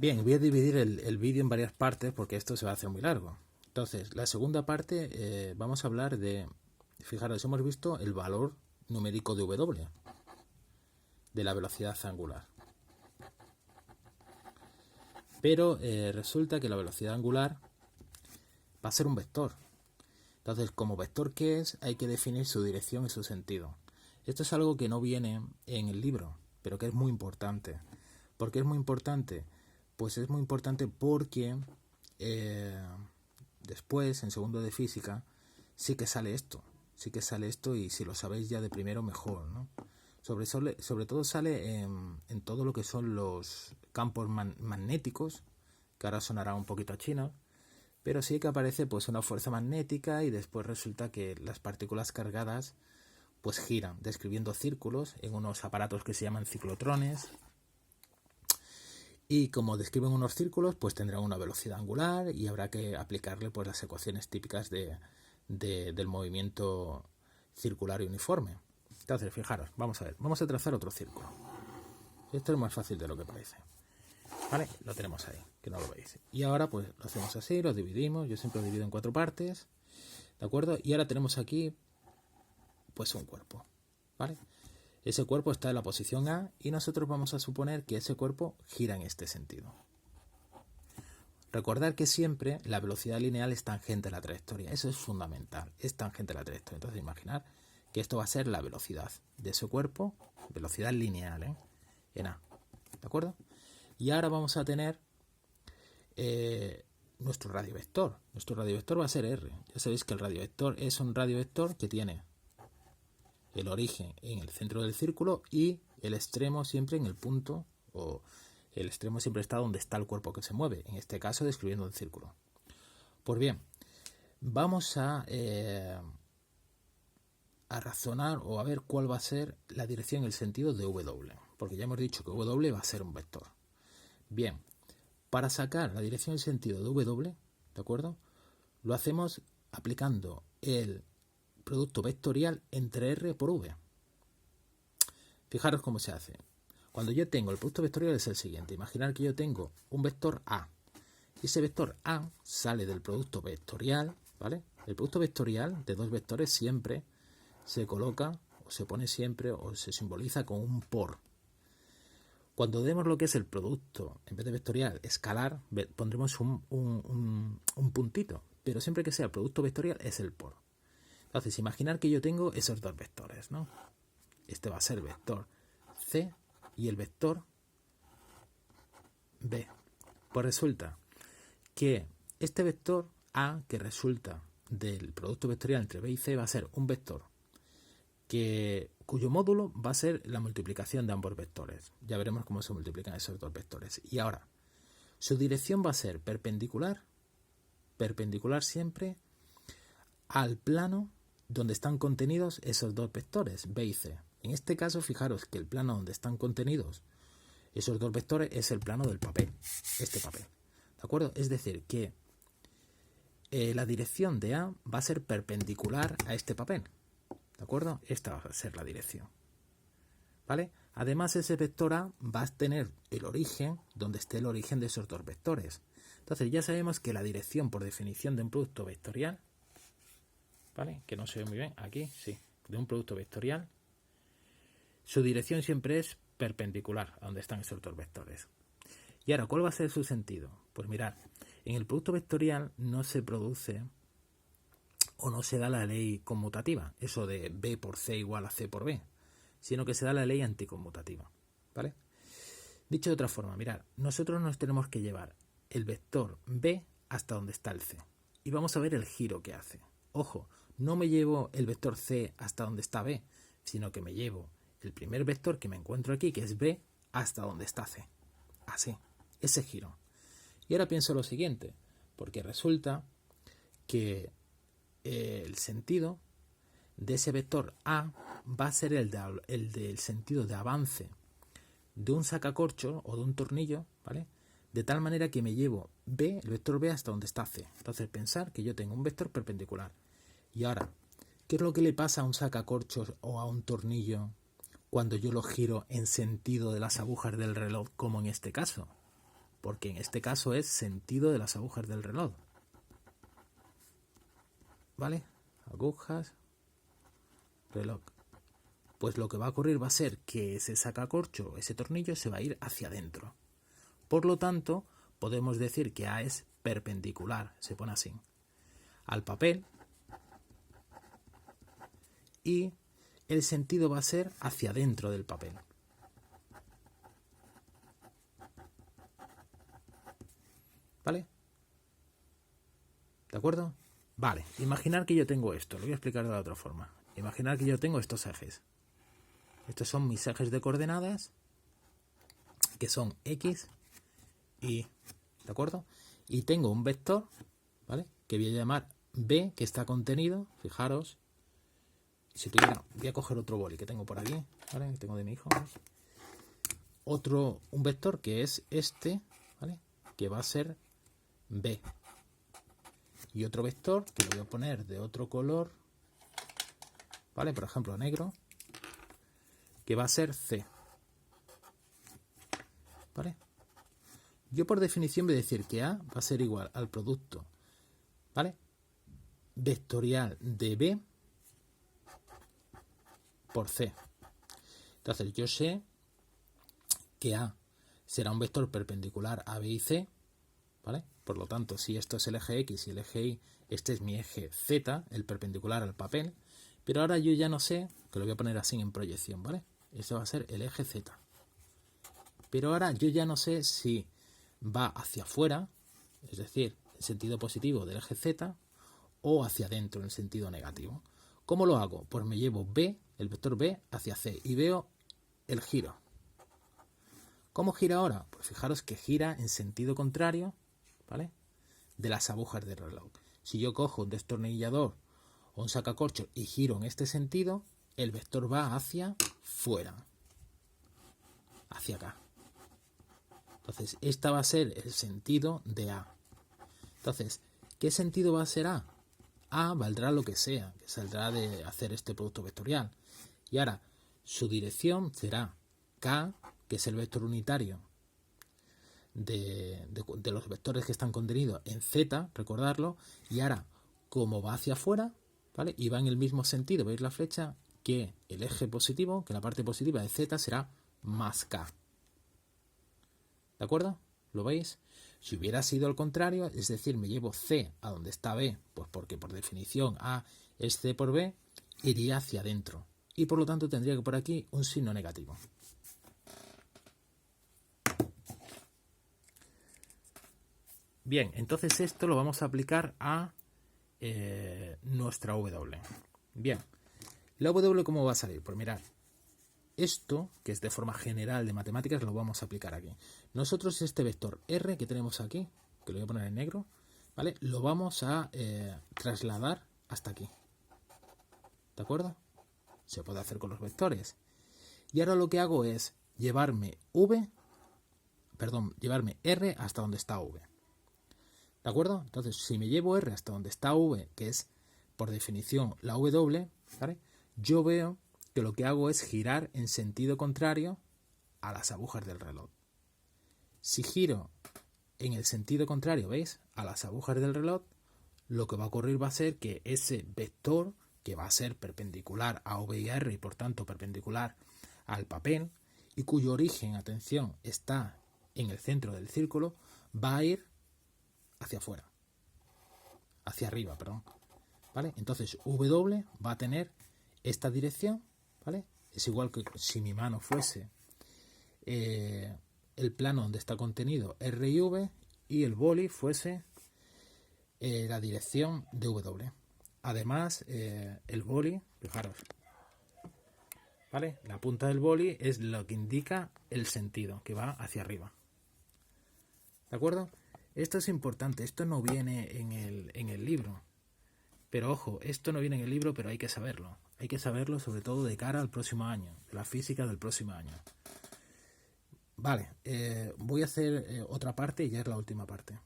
Bien, voy a dividir el vídeo en varias partes porque esto se va a hacer muy largo. Entonces, la segunda parte vamos a hablar de, fijaros, hemos visto el valor numérico de W, de la velocidad angular. Pero resulta que la velocidad angular va a ser un vector. Entonces, como vector que es, hay que definir su dirección y su sentido. Esto es algo que no viene en el libro, pero que es muy importante. ¿Por qué es muy importante? Pues es muy importante porque después, en segundo de física, sí que sale esto y si lo sabéis ya de primero mejor, ¿no? Sobre todo sale en todo lo que son los campos magnéticos, que ahora sonará un poquito a chino, pero sí que aparece pues una fuerza magnética y después resulta que las partículas cargadas pues giran, describiendo círculos en unos aparatos que se llaman ciclotrones. Y como describen unos círculos, pues tendrán una velocidad angular y habrá que aplicarle pues las ecuaciones típicas del movimiento circular y uniforme. Entonces, fijaros, vamos a ver, vamos a trazar otro círculo. Esto es más fácil de lo que parece. ¿Vale? Lo tenemos ahí, que no lo veis. Y ahora pues lo hacemos así, lo dividimos, yo siempre lo divido en 4 partes, ¿de acuerdo? Y ahora tenemos aquí pues un cuerpo, ¿vale? Ese cuerpo está en la posición A y nosotros vamos a suponer que ese cuerpo gira en este sentido. Recordar que siempre la velocidad lineal es tangente a la trayectoria. Eso es fundamental, es tangente a la trayectoria. Entonces imaginar que esto va a ser la velocidad de ese cuerpo, velocidad lineal, en A. ¿De acuerdo? Y ahora vamos a tener nuestro radiovector. Nuestro radiovector va a ser R. Ya sabéis que el radiovector es un radiovector que tiene el origen en el centro del círculo y el extremo siempre en el punto, o el extremo siempre está donde está el cuerpo que se mueve, en este caso describiendo un círculo. Pues bien, vamos a razonar o a ver cuál va a ser la dirección y el sentido de W, porque ya hemos dicho que W va a ser un vector. Bien, para sacar la dirección y el sentido de W, ¿de acuerdo? Lo hacemos aplicando el producto vectorial entre R por V. Fijaros cómo se hace. Cuando yo tengo el producto vectorial es el siguiente. Imaginar que yo tengo un vector A. Y ese vector A sale del producto vectorial, ¿vale? El producto vectorial de dos vectores siempre se coloca, o se pone siempre, o se simboliza con un por. Cuando demos lo que es el producto, en vez de vectorial, escalar, pondremos un puntito. Pero siempre que sea el producto vectorial es el por. Entonces, imaginar que yo tengo esos dos vectores, ¿no? Este va a ser el vector C y el vector B. Pues resulta que este vector A, que resulta del producto vectorial entre B y C, va a ser un vector cuyo módulo va a ser la multiplicación de ambos vectores. Ya veremos cómo se multiplican esos dos vectores. Y ahora, su dirección va a ser perpendicular siempre al plano donde están contenidos esos dos vectores, B y C. En este caso, fijaros que el plano donde están contenidos esos dos vectores es el plano del papel, este papel. ¿De acuerdo? Es decir, que la dirección de A va a ser perpendicular a este papel. ¿De acuerdo? Esta va a ser la dirección. ¿Vale? Además, ese vector A va a tener el origen donde esté el origen de esos dos vectores. Entonces, ya sabemos que la dirección, por definición de un producto vectorial, ¿vale? Que no se ve muy bien, aquí sí, de un producto vectorial, su dirección siempre es perpendicular a donde están esos dos vectores. Y ahora, ¿cuál va a ser su sentido? Pues mirad, en el producto vectorial no se produce o no se da la ley conmutativa, eso de B por C igual a C por B, sino que se da la ley anticonmutativa, ¿vale? Dicho de otra forma, mirad, nosotros nos tenemos que llevar el vector B hasta donde está el C y vamos a ver el giro que hace. Ojo, no me llevo el vector C hasta donde está B, sino que me llevo el primer vector que me encuentro aquí, que es B, hasta donde está C. Así, ese giro. Y ahora pienso lo siguiente, porque resulta que el sentido de ese vector A va a ser el del sentido de avance de un sacacorchos o de un tornillo, ¿vale? De tal manera que me llevo B, el vector B, hasta donde está C. Entonces, pensar que yo tengo un vector perpendicular. Y ahora, ¿qué es lo que le pasa a un sacacorchos o a un tornillo cuando yo lo giro en sentido de las agujas del reloj, como en este caso? porque en este caso es sentido de las agujas del reloj. ¿Vale? Agujas, reloj. Pues lo que va a ocurrir va a ser que ese sacacorcho, ese tornillo, se va a ir hacia adentro. Por lo tanto, podemos decir que A es perpendicular, se pone así, al papel, y el sentido va a ser hacia adentro del papel. ¿Vale? ¿De acuerdo? Vale, imaginar que yo tengo esto, lo voy a explicar de la otra forma. Imaginar que yo tengo estos ejes. Estos son mis ejes de coordenadas, que son X y, ¿de acuerdo? Y tengo un vector, ¿vale? Que voy a llamar B, que está contenido, fijaros. Si tuviera, voy a coger otro boli que tengo por aquí, ¿vale? Que tengo de mi hijo, ¿vale? Un vector que es este, ¿vale? Que va a ser B. Y otro vector que lo voy a poner de otro color, ¿vale? Por ejemplo, negro, que va a ser C. ¿Vale? Yo por definición voy a decir que A va a ser igual al producto, ¿vale? Vectorial de B por C. Entonces yo sé que A será un vector perpendicular a B y C, ¿vale? Por lo tanto, si esto es el eje X y el eje Y, este es mi eje Z, el perpendicular al papel, pero ahora yo ya no sé, que lo voy a poner así en proyección, ¿vale? Este va a ser el eje Z. Pero ahora yo ya no sé si va hacia afuera, es decir, en sentido positivo del eje Z, o hacia adentro en el sentido negativo. ¿Cómo lo hago? Pues me llevo B, el vector B, hacia C y veo el giro. ¿Cómo gira ahora? Pues fijaros que gira en sentido contrario, ¿vale? De las agujas del reloj. Si yo cojo un destornillador o un sacacorchos y giro en este sentido, el vector va hacia fuera, hacia acá. Entonces, este va a ser el sentido de A. Entonces, ¿qué sentido va a ser A? A valdrá lo que sea, que saldrá de hacer este producto vectorial. Y ahora, su dirección será K, que es el vector unitario de los vectores que están contenidos en Z, recordarlo. Y ahora, como va hacia afuera, ¿vale? Y va en el mismo sentido, veis la flecha, que el eje positivo, que la parte positiva de Z será más K. ¿De acuerdo? ¿Lo veis? Si hubiera sido al contrario, es decir, me llevo C a donde está B, pues porque por definición A es C por B, iría hacia adentro. Y por lo tanto tendría que por aquí un signo negativo. Bien, entonces esto lo vamos a aplicar a nuestra W. Bien, la W ¿cómo va a salir? Pues mirad, esto, que es de forma general de matemáticas, lo vamos a aplicar aquí. Nosotros este vector R que tenemos aquí, que lo voy a poner en negro, ¿vale? Lo vamos a trasladar hasta aquí. ¿De acuerdo? Se puede hacer con los vectores. Y ahora lo que hago es llevarme R hasta donde está V. ¿De acuerdo? Entonces, si me llevo R hasta donde está V, que es por definición la W, ¿vale? Yo veo que lo que hago es girar en sentido contrario a las agujas del reloj. Si giro en el sentido contrario, ¿veis? A las agujas del reloj, lo que va a ocurrir va a ser que ese vector, que va a ser perpendicular a V y a R y por tanto perpendicular al papel, y cuyo origen, atención, está en el centro del círculo, va a ir hacia afuera, hacia arriba, perdón, ¿vale? Entonces W va a tener esta dirección, ¿vale? Es igual que si mi mano fuese el plano donde está contenido R y V y el boli fuese la dirección de W. Además, el boli, fijaros, ¿vale? La punta del boli es lo que indica el sentido, que va hacia arriba. ¿De acuerdo? Esto es importante, esto no viene en el libro. Pero ojo, esto no viene en el libro, pero hay que saberlo. Hay que saberlo sobre todo de cara al próximo año, la física del próximo año. Vale, voy a hacer otra parte y ya es la última parte.